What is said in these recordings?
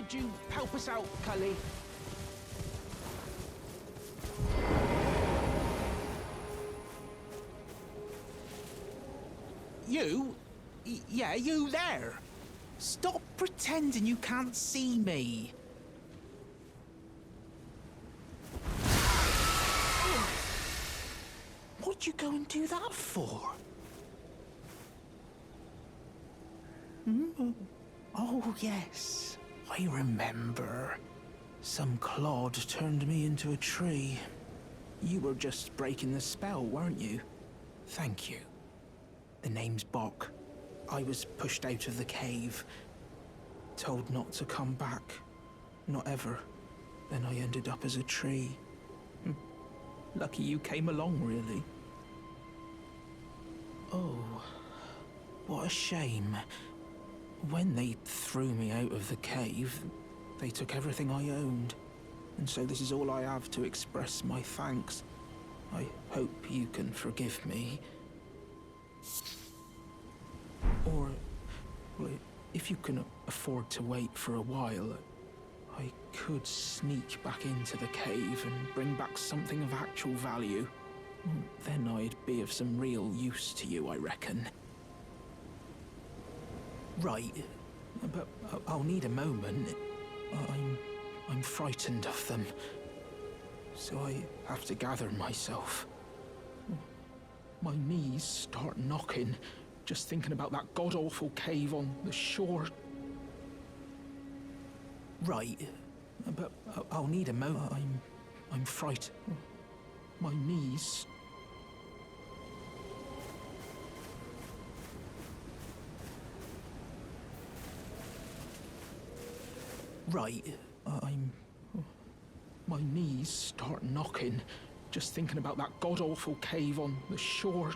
Could you help us out, Kalé? You? Yeah, you there. Stop pretending you can't see me. What'd you go and do that for? Oh, yes. I remember. Some clod turned me into a tree. You were just breaking the spell, weren't you? Thank you. The name's Bok. I was pushed out of the cave. Told not to come back. Not ever. Then I ended up as a tree. Lucky you came along, really. Oh, what a shame. When they threw me out of the cave, they took everything I owned. And so this is all I have to express my thanks. I hope you can forgive me. Or, well, if you can afford to wait for a while, I could sneak back into the cave and bring back something of actual value. Then I'd be of some real use to you, I reckon. Right, but I'll need a moment. I'm frightened of them, so I have to gather myself. My knees start knocking, just thinking about that god-awful cave on the shore. Right, but I'll need a moment. I'm frightened. My knees. Right, my knees start knocking, just thinking about that god-awful cave on the shore.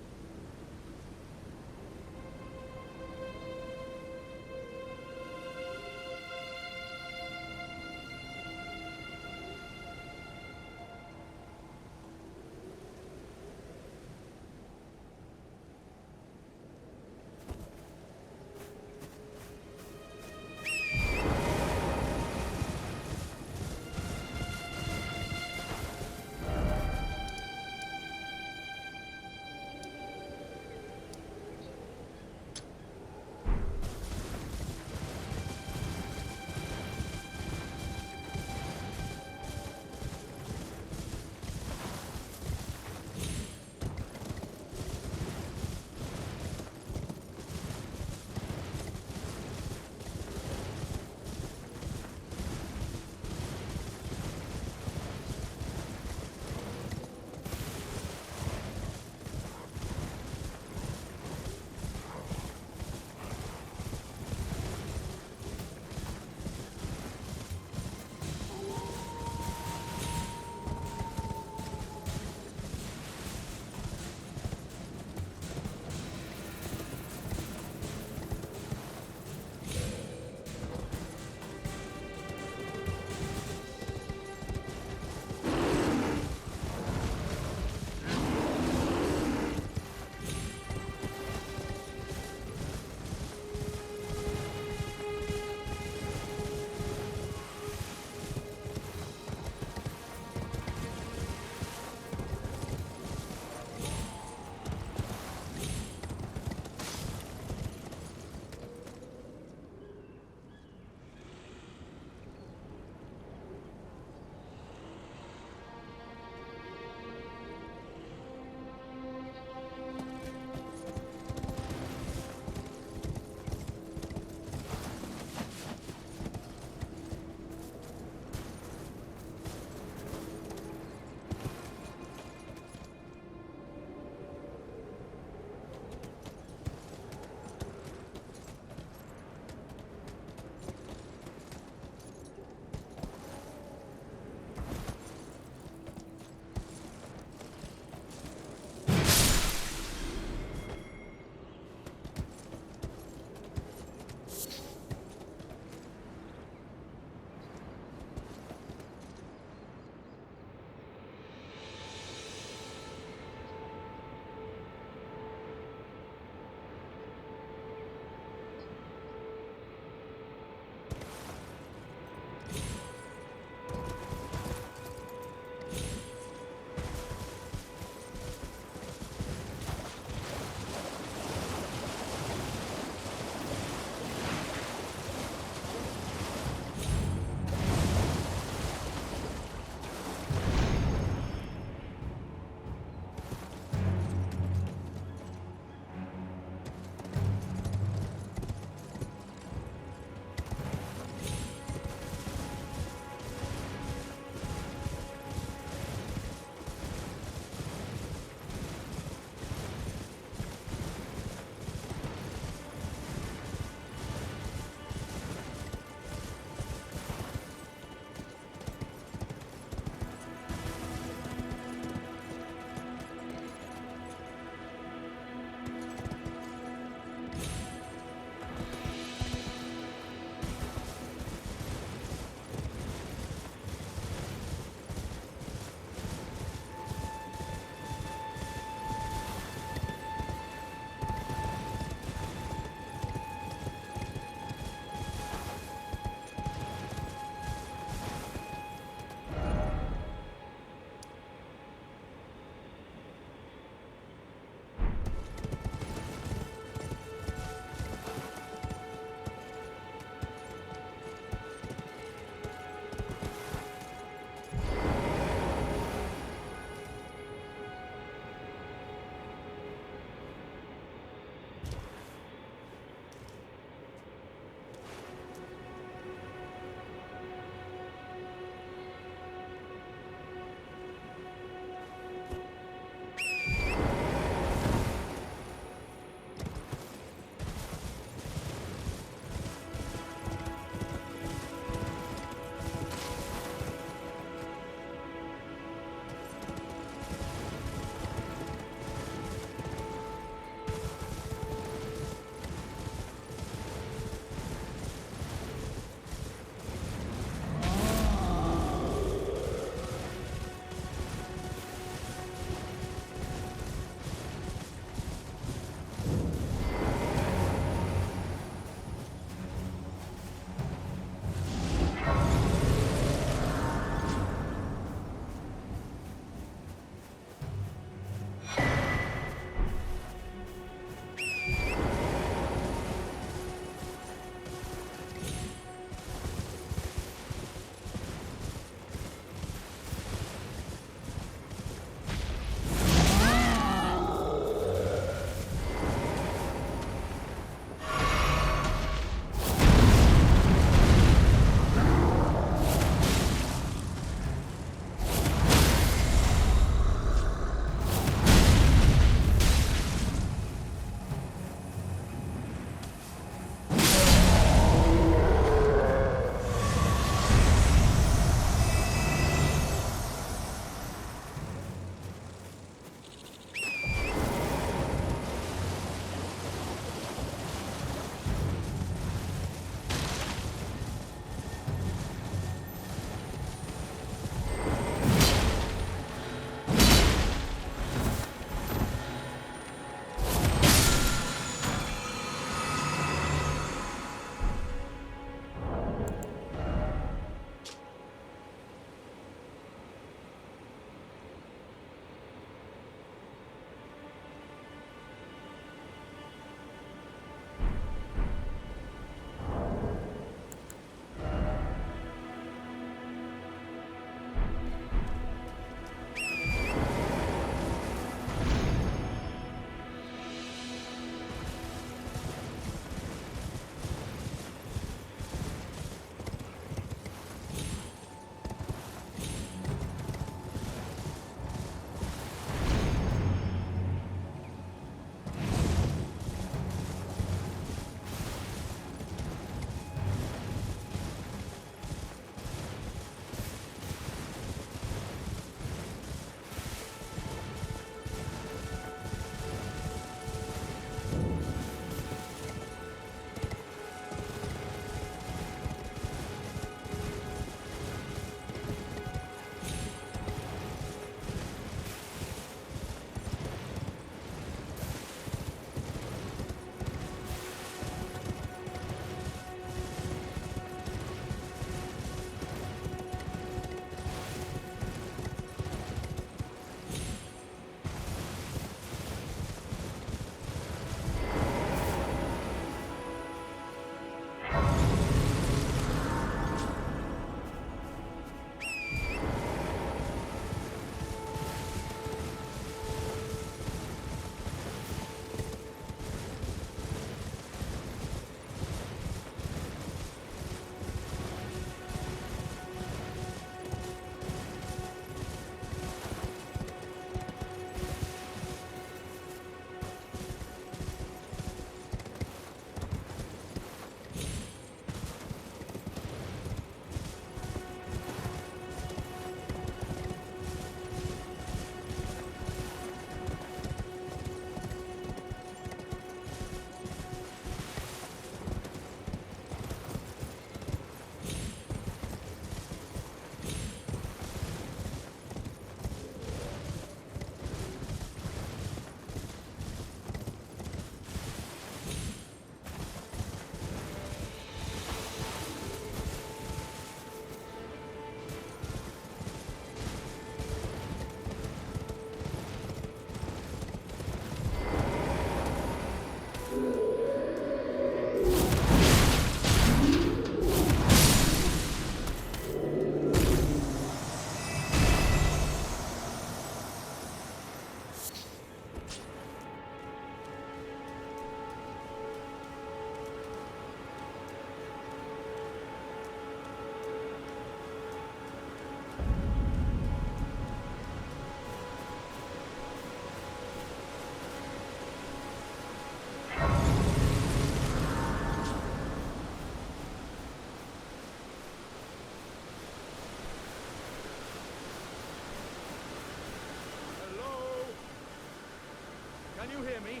you hear me?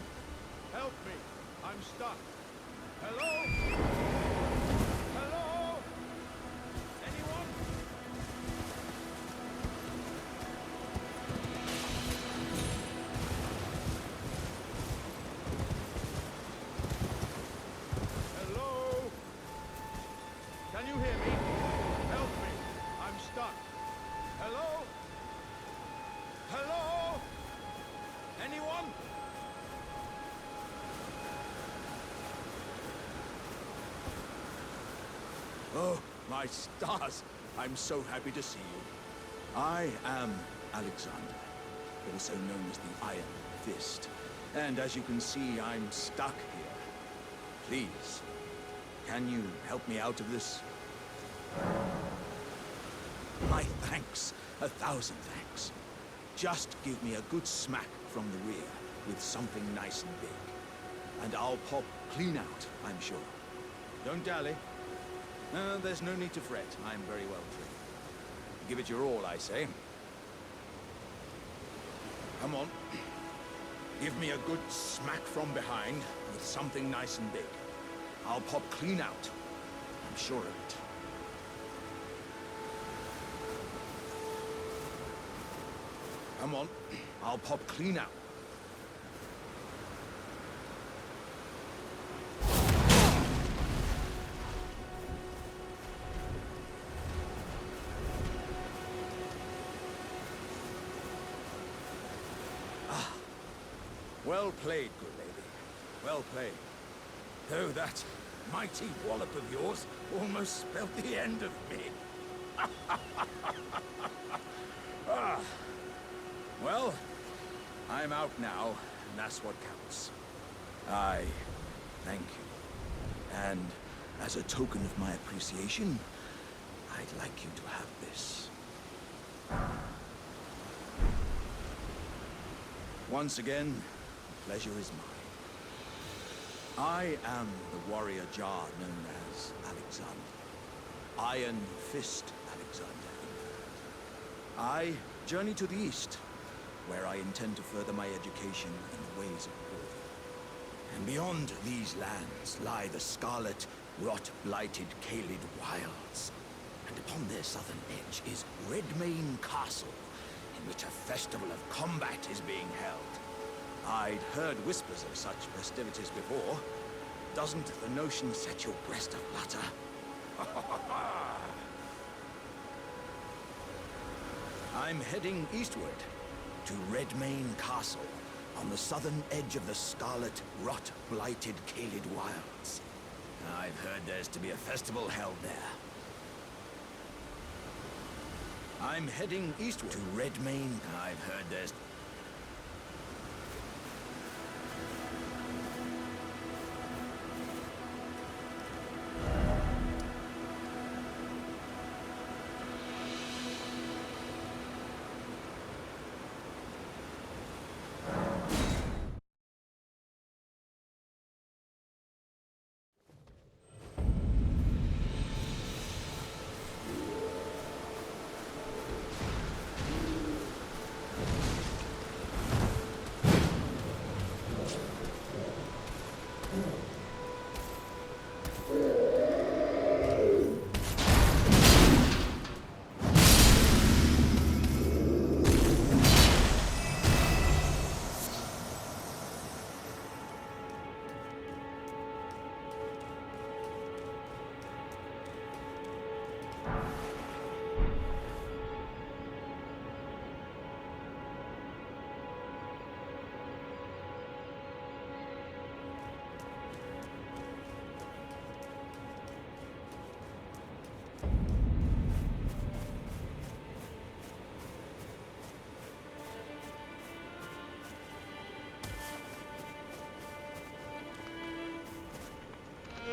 Help me. I'm stuck. Hello? Hello? Anyone? Hello? Can you hear me? Help me. I'm stuck. Hello? Hello? Anyone? Oh, my stars! I'm so happy to see you. I am Alexander, also known as the Iron Fist. And as you can see, I'm stuck here. Please, can you help me out of this? My thanks. 1,000 thanks. Just give me a good smack from the rear with something nice and big. And I'll pop clean out, I'm sure. Don't dally. No, there's no need to fret. I'm very well trained. Give it your all, I say. Come on. Give me a good smack from behind with something nice and big. I'll pop clean out. I'm sure of it. Come on. I'll pop clean out. Well played, good lady. Well played. Though that mighty wallop of yours almost spelled the end of me. Ah. Well, I'm out now, and that's what counts. I thank you. And as a token of my appreciation, I'd like you to have this. Once again, the pleasure is mine. I am the warrior Jar known as Alexander. Iron Fist Alexander, in fact. I journey to the east, where I intend to further my education in the ways of war. And beyond these lands lie the scarlet, rot-blighted Kalé wilds. And upon their southern edge is Redmane Castle, in which a festival of combat is being held. I'd heard whispers of such festivities before. Doesn't the notion set your breast aflutter? I'm heading eastward to Redmane Castle, on the southern edge of the scarlet, rot-blighted Kalé wilds. I've heard there's to be a festival held there. I'm heading eastward to Redmane. I've heard there's...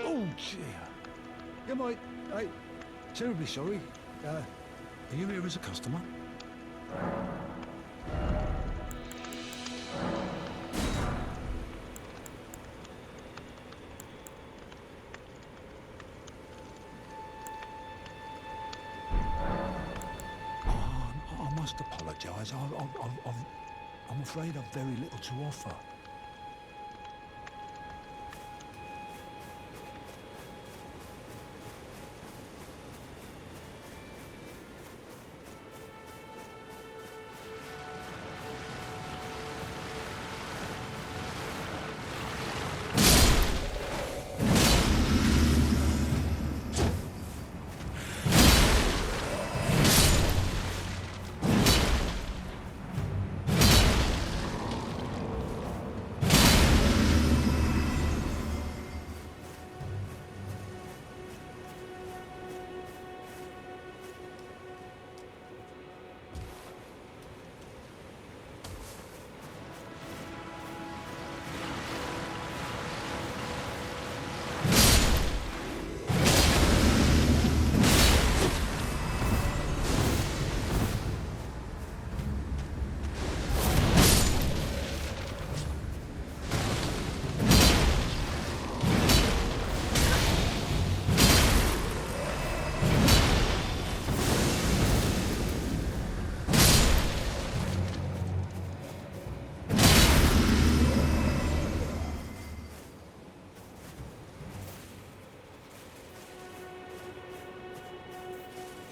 Oh, dear. Yeah, mate, terribly sorry. Are you here as a customer? I must apologise. I'm afraid I've very little to offer.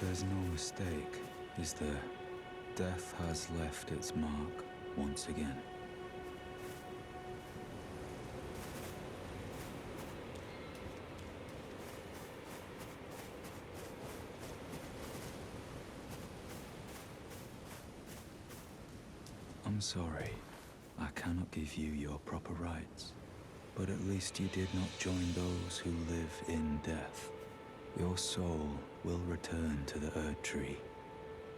There's no mistake, is there? Death has left its mark once again. I'm sorry. I cannot give you your proper rights. But at least you did not join those who live in death. Your soul will return to the Erd Tree.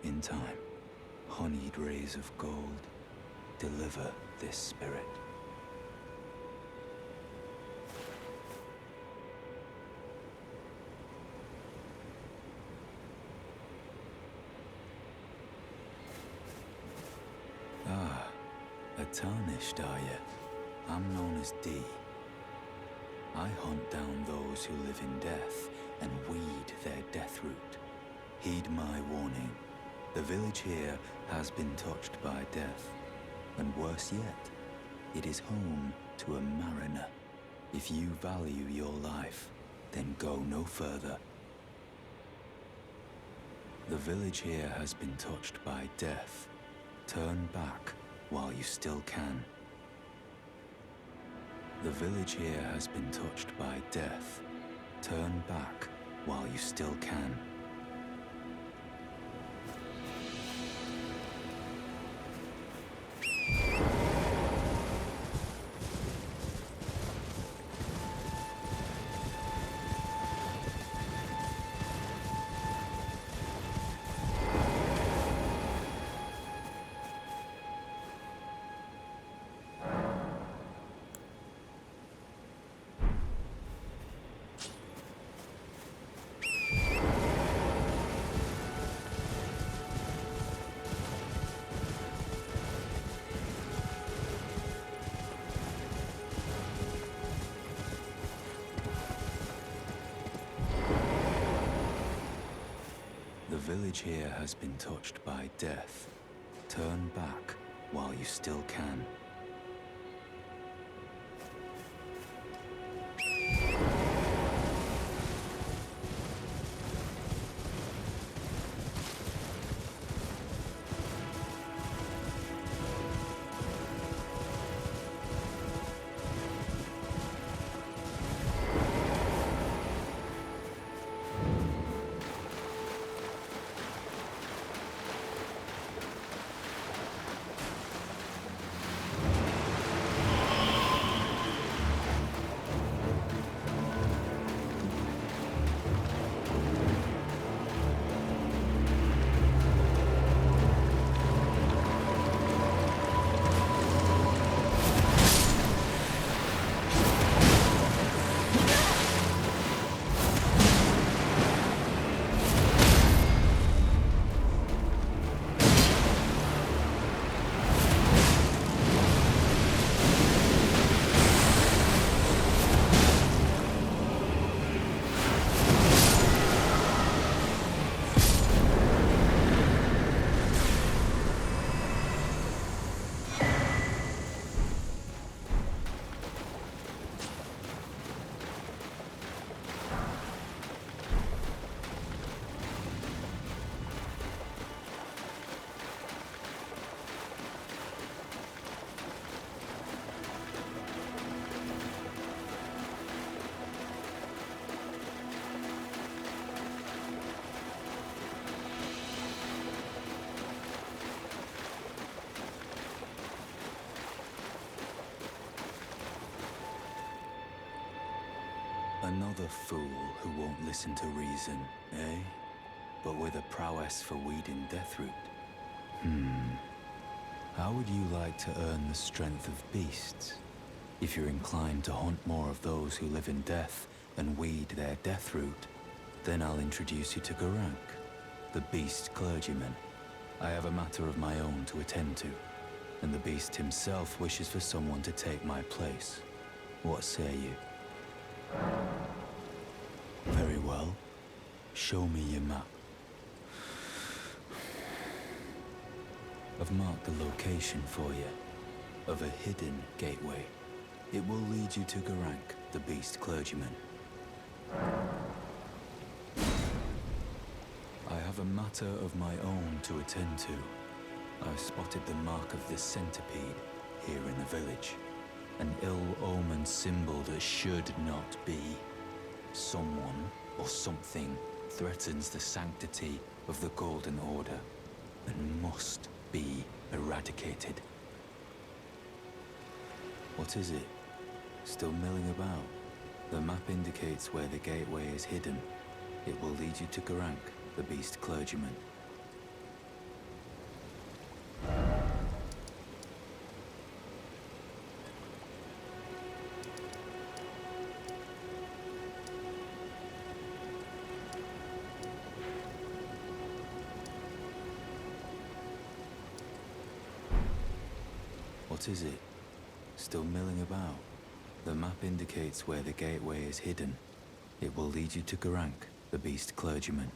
In time, honeyed rays of gold deliver this spirit. Ah, a tarnished, are you? I'm known as D. I hunt down those who live in death and weed their death root. Heed my warning. The village here has been touched by death. And worse yet, it is home to a mariner. If you value your life, then go no further. The village here has been touched by death. Turn back while you still can. The village here has been touched by death. Turn back while you still can. The village here has been touched by death. Turn back while you still can. Another fool who won't listen to reason, eh? But with a prowess for weeding deathroot. How would you like to earn the strength of beasts? If you're inclined to hunt more of those who live in death and weed their deathroot, then I'll introduce you to Garank, the beast clergyman. I have a matter of my own to attend to, and the beast himself wishes for someone to take my place. What say you? Very well. Show me your map. I've marked the location for you, of a hidden gateway. It will lead you to Garank, the beast clergyman. I have have a matter of my own to attend to. I spotted the mark of the centipede here in the village. An ill-omened symbol that should not be. Someone or something threatens the sanctity of the Golden Order and must be eradicated. What is it? Still milling about? The map indicates where the gateway is hidden. It will lead you to Garank, the beast clergyman. What is it? Still milling about? The map indicates where the gateway is hidden. It will lead you to Garank, the beast clergyman.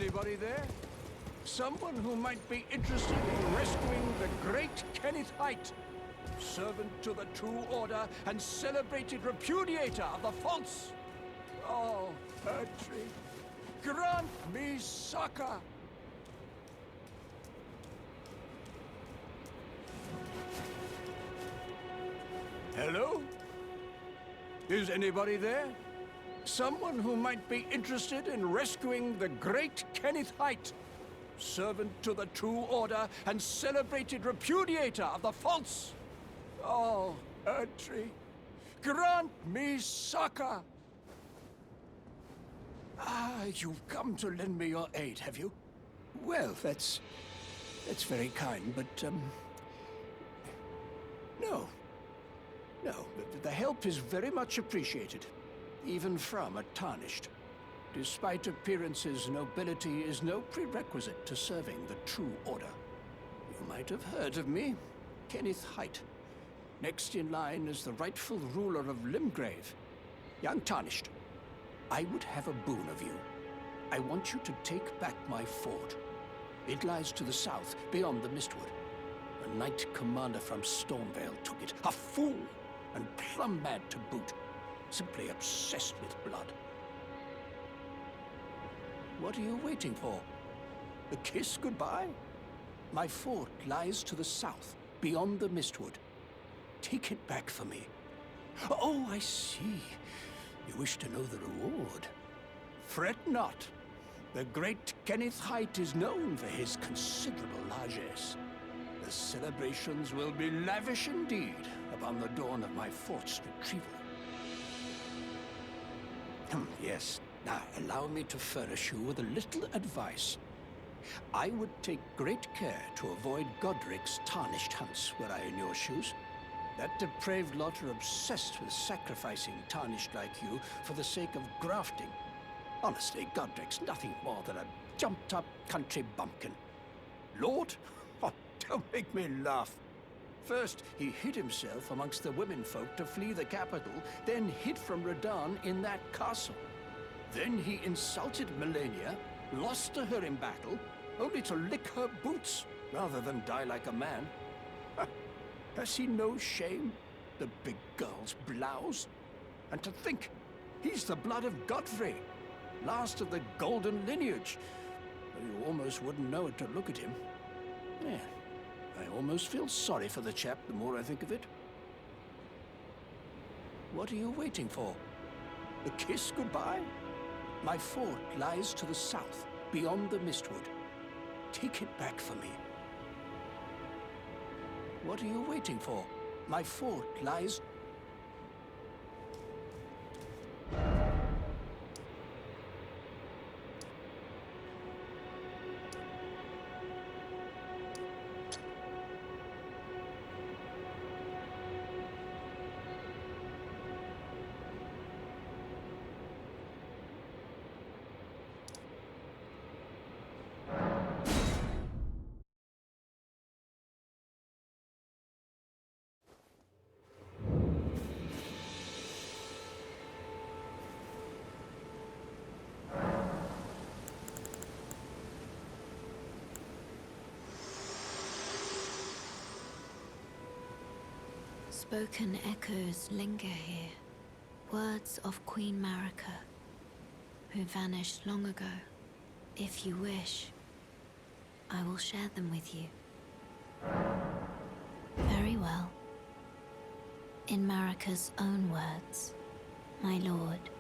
anybody there? Someone who might be interested in rescuing the great Kenneth Haight, servant to the true order and celebrated repudiator of the false. Oh, Erdtree, grant me succor! Hello? Is anybody there? Someone who might be interested in rescuing the great Kenneth Haight, servant to the true order and celebrated repudiator of the false. Oh, Erdtree, grant me succor! Ah, you've come to lend me your aid, have you? Well, that's very kind, but, no. No, the help is very much appreciated, even from a tarnished. Despite appearances, nobility is no prerequisite to serving the true order. You might have heard of me, Kenneth Haight. Next in line is the rightful ruler of Limgrave, young Tarnished. I would have a boon of you. I want you to take back my fort. It lies to the south, beyond the Mistwood. A knight commander from Stormvale took it. A fool! And plumb mad to boot. Simply obsessed with blood. What are you waiting for? A kiss goodbye? My fort lies to the south, beyond the Mistwood. Take it back for me. Oh, I see. You wish to know the reward. Fret not. The great Kenneth Haight is known for his considerable largesse. The celebrations will be lavish indeed upon the dawn of my fort's retrieval. Yes. Now, allow me to furnish you with a little advice. I would take great care to avoid Godric's tarnished hunts were I in your shoes. That depraved lot are obsessed with sacrificing tarnished like you for the sake of grafting. Honestly, Godric's nothing more than a jumped-up country bumpkin. Lord? Oh, don't make me laugh. First, he hid himself amongst the womenfolk to flee the capital, then hid from Redan in that castle. Then he insulted Melania, lost to her in battle, only to lick her boots rather than die like a man. Has he no shame, the big girl's blouse? And to think, he's the blood of Godfrey, last of the golden lineage. You almost wouldn't know it to look at him. Yeah, I almost feel sorry for the chap the more I think of it. What are you waiting for? A kiss goodbye? My fort lies to the south, beyond the Mistwood. Take it back for me. What are you waiting for? My fort lies... Spoken echoes linger here, words of Queen Marika, who vanished long ago. If you wish, I will share them with you. Very well. In Marika's own words, my lord,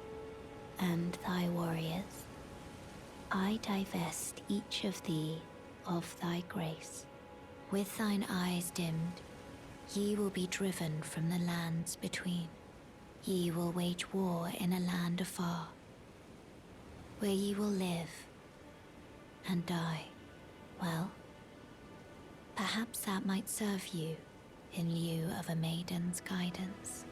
and thy warriors, I divest each of thee of thy grace. With thine eyes dimmed, ye will be driven from the lands between. Ye will wage war in a land afar, where ye will live and die. Well, perhaps that might serve you in lieu of a maiden's guidance.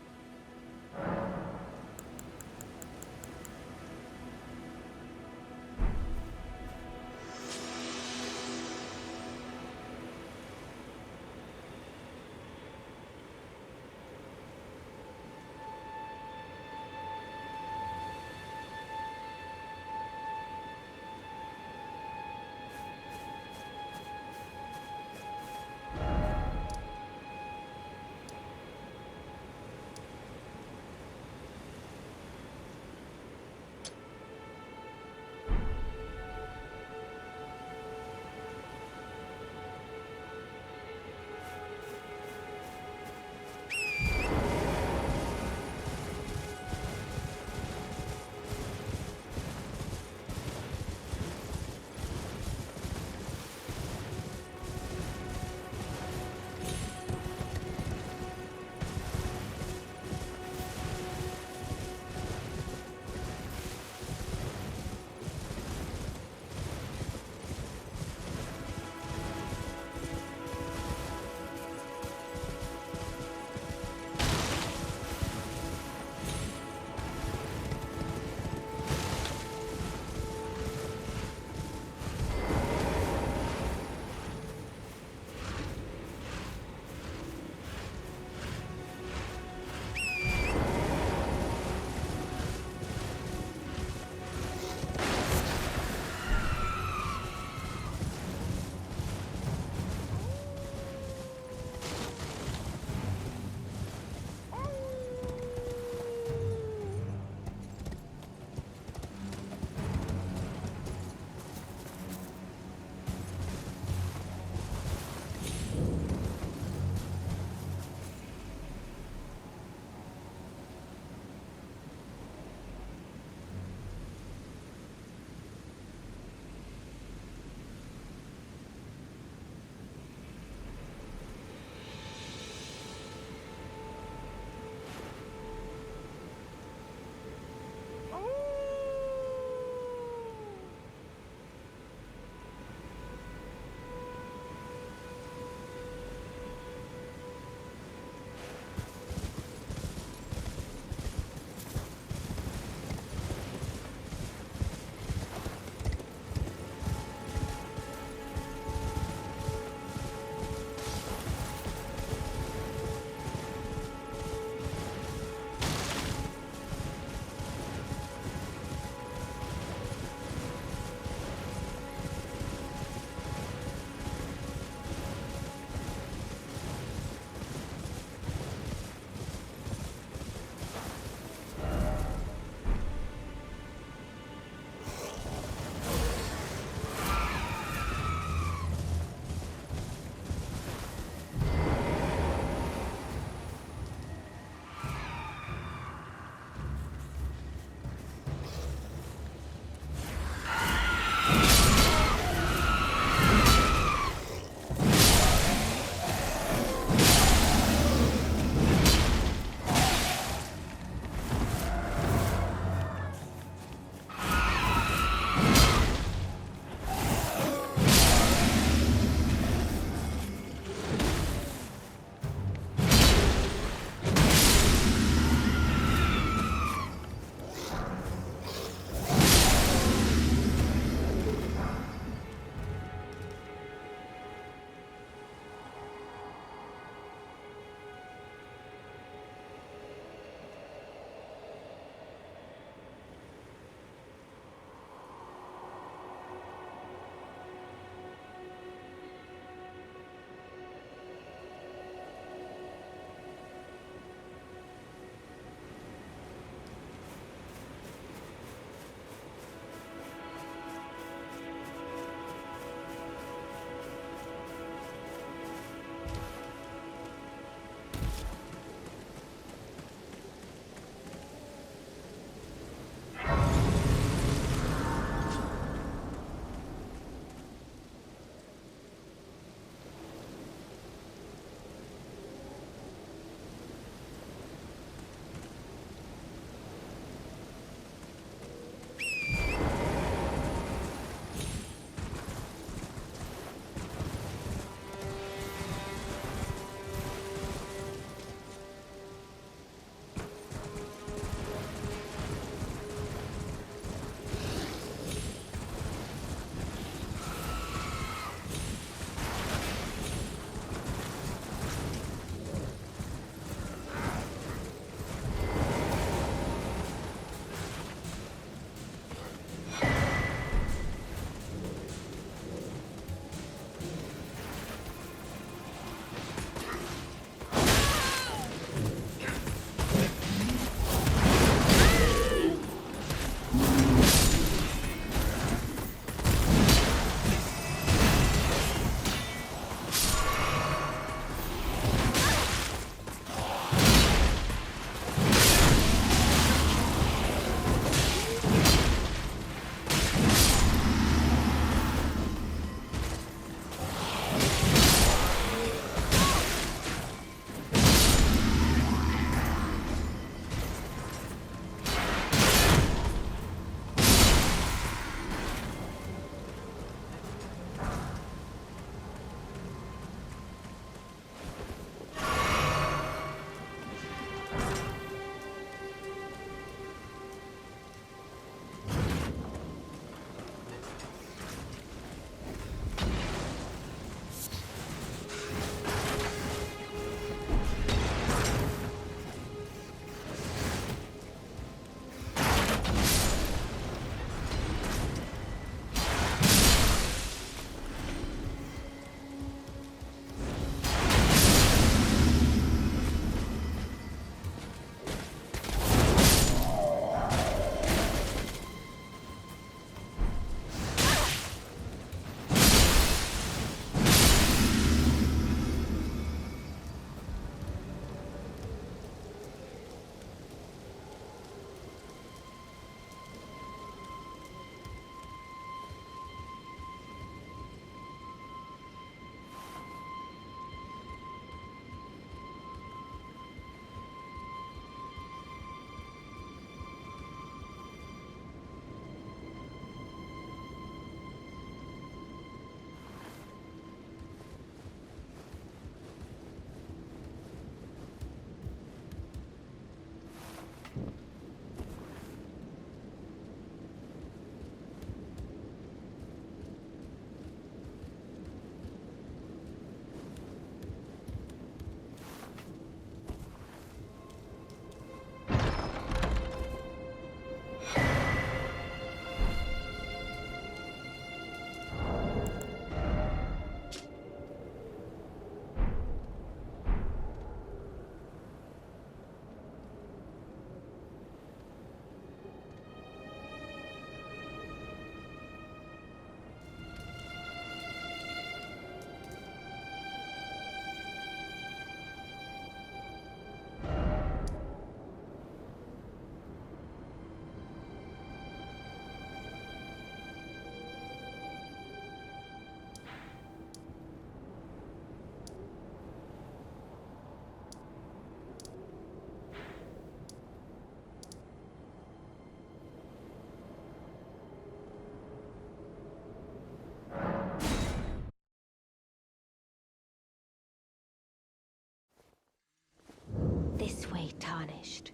This way, Tarnished.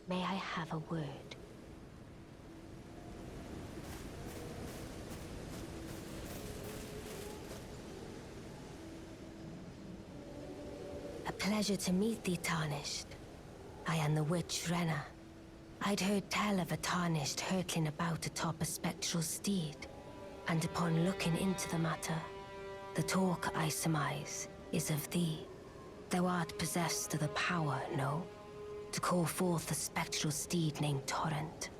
May I have a word? A pleasure to meet thee, Tarnished. I am the witch Renna. I'd heard tell of a Tarnished hurtling about atop a spectral steed, and upon looking into the matter, the talk, I surmise, is of thee. Thou art possessed of the power, no? To call forth a spectral steed named Torrent.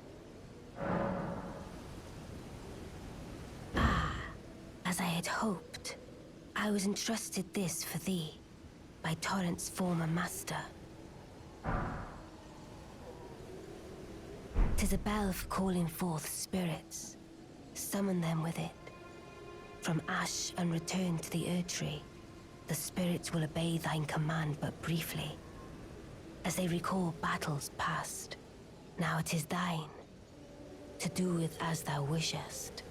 Ah, as I had hoped. I was entrusted this for thee, by Torrent's former master. 'Tis a bell for calling forth spirits. Summon them with it. From ash and return to the Erdtree, the spirits will obey thine command but briefly, as they recall battles past. Now it is thine, to do with as thou wishest.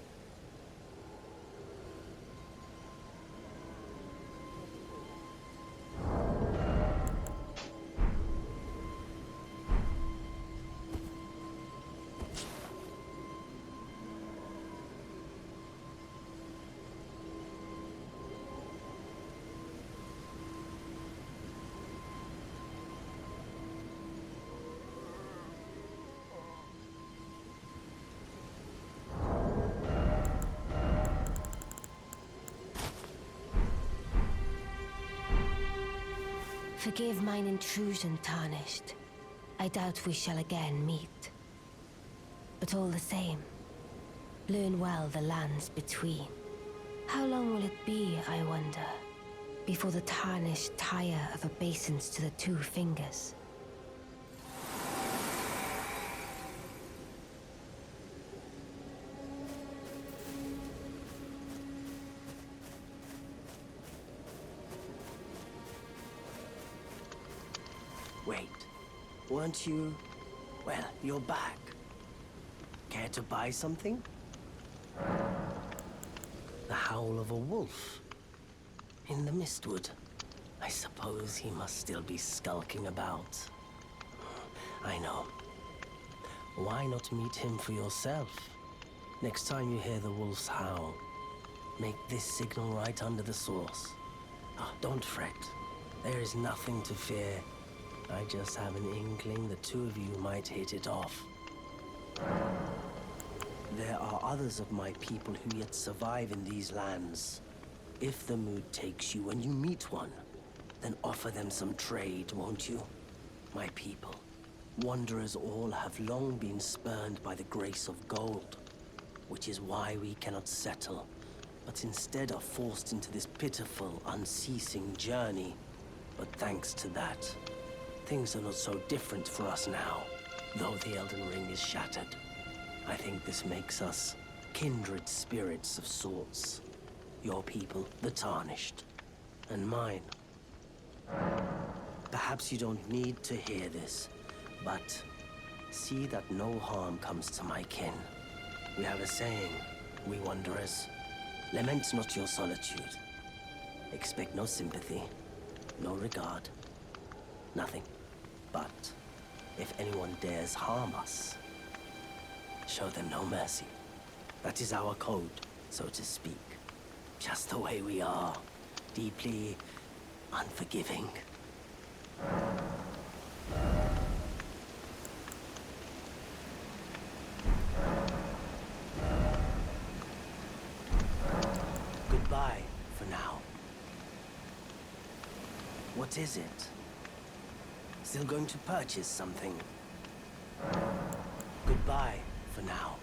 Forgive mine intrusion, Tarnished. I doubt we shall again meet. But all the same, learn well the lands between. How long will it be, I wonder, before the Tarnished tire of obeisance to the two fingers? Wait, weren't you... Well, you're back. Care to buy something? The howl of a wolf. In the Mistwood. I suppose he must still be skulking about. I know. Why not meet him for yourself? Next time you hear the wolf's howl, make this signal right under the source. Ah, don't fret. There is nothing to fear. I just have an inkling the two of you might hit it off. There are others of my people who yet survive in these lands. If the mood takes you and you meet one, then offer them some trade, won't you? My people, wanderers all have long been spurned by the grace of gold, which is why we cannot settle, but instead are forced into this pitiful, unceasing journey. But thanks to that, things are not so different for us now, though the Elden Ring is shattered. I think this makes us kindred spirits of sorts. Your people, the Tarnished, and mine. Perhaps you don't need to hear this, but see that no harm comes to my kin. We have a saying, we wanderers, lament not your solitude. Expect no sympathy, no regard, nothing. But if anyone dares harm us, show them no mercy. That is our code, so to speak. Just the way we are, deeply unforgiving. Goodbye for now. What is it? Still going to purchase something? Goodbye for now.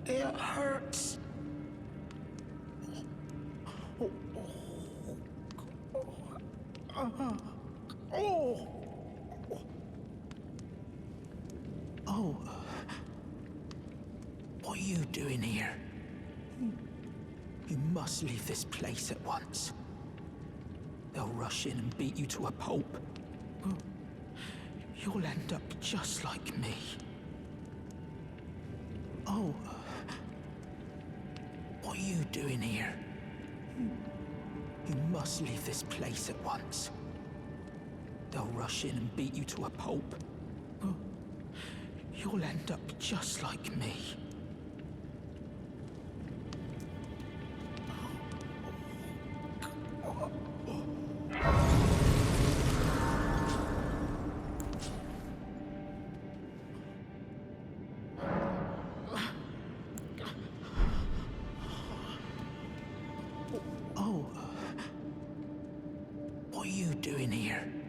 It hurts. Oh. What are you doing here? You must leave this place at once. They'll rush in and beat you to a pulp. You'll end up just like me. Oh. What are you doing here? You must leave this place at once. They'll rush in and beat you to a pulp. You'll end up just like me. Oh. What are you doing here?